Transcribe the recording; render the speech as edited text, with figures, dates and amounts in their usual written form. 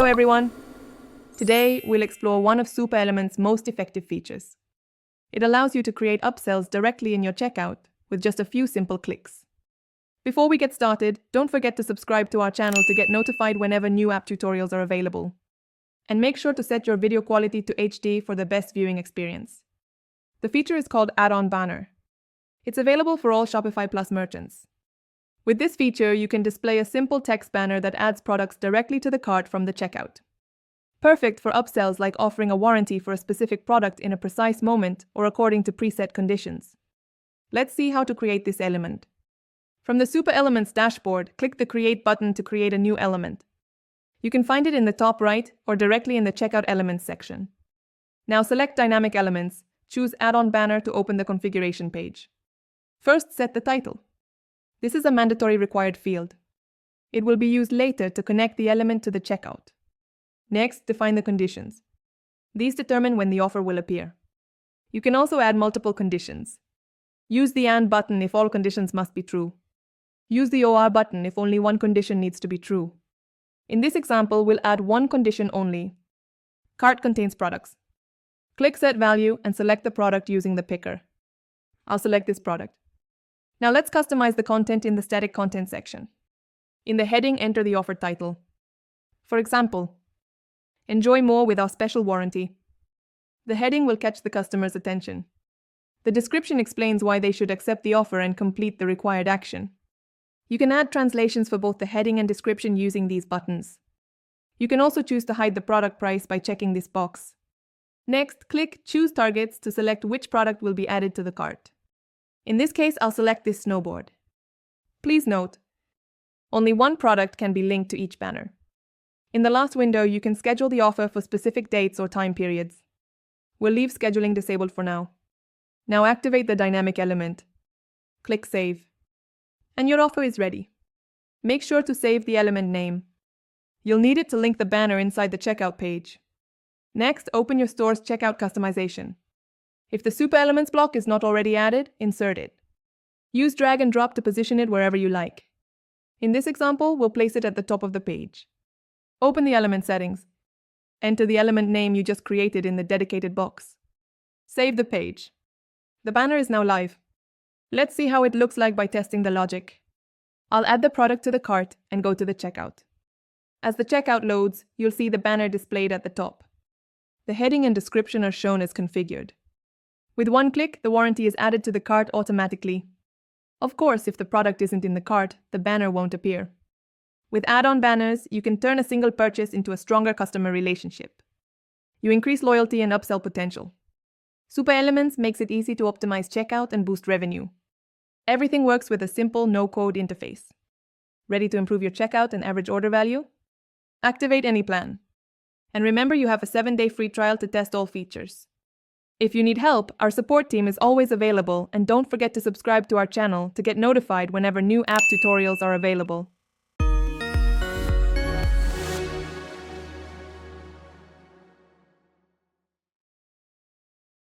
everyone! Today, we'll explore one of SupaElements' most effective features. It allows you to create upsells directly in your checkout with just a few simple clicks. Before we get started, don't forget to subscribe to our channel to get notified whenever new app tutorials are available. And make sure to set your video quality to HD for the best viewing experience. The feature is called Add-on Banner. It's available for all Shopify Plus merchants. With this feature, you can display a simple text banner that adds products directly to the cart from the checkout. Perfect for upsells like offering a warranty for a specific product in a precise moment or according to preset conditions. Let's see how to create this element. From the SupaElements dashboard, click the Create button to create a new element. You can find it in the top right or directly in the Checkout Elements section. Now select Dynamic Elements, choose Add-on Banner to open the configuration page. First, set the title. This is a mandatory required field. It will be used later to connect the element to the checkout. Next, define the conditions. These determine when the offer will appear. You can also add multiple conditions. Use the AND button if all conditions must be true. Use the OR button if only one condition needs to be true. In this example, we'll add one condition only. Cart contains products. Click Set Value and select the product using the picker. I'll select this product. Now let's customize the content in the static content section. In the heading, enter the offer title. For example, enjoy more with our special warranty. The heading will catch the customer's attention. The description explains why they should accept the offer and complete the required action. You can add translations for both the heading and description using these buttons. You can also choose to hide the product price by checking this box. Next, click Choose Targets to select which product will be added to the cart. In this case, I'll select this snowboard. Please note, only one product can be linked to each banner. In the last window, you can schedule the offer for specific dates or time periods. We'll leave scheduling disabled for now. Now activate the dynamic element. Click Save. And your offer is ready. Make sure to save the element name. You'll need it to link the banner inside the checkout page. Next, open your store's checkout customization. If the SupaElements block is not already added, insert it. Use drag and drop to position it wherever you like. In this example, we'll place it at the top of the page. Open the element settings. Enter the element name you just created in the dedicated box. Save the page. The banner is now live. Let's see how it looks like by testing the logic. I'll add the product to the cart and go to the checkout. As the checkout loads, you'll see the banner displayed at the top. The heading and description are shown as configured. With one click, the warranty is added to the cart automatically. Of course, if the product isn't in the cart, the banner won't appear. With add-on banners, you can turn a single purchase into a stronger customer relationship. You increase loyalty and upsell potential. SupaElements makes it easy to optimize checkout and boost revenue. Everything works with a simple, no-code interface. Ready to improve your checkout and average order value? Activate any plan. And remember, you have a 7-day free trial to test all features. If you need help, our support team is always available, and don't forget to subscribe to our channel to get notified whenever new app tutorials are available.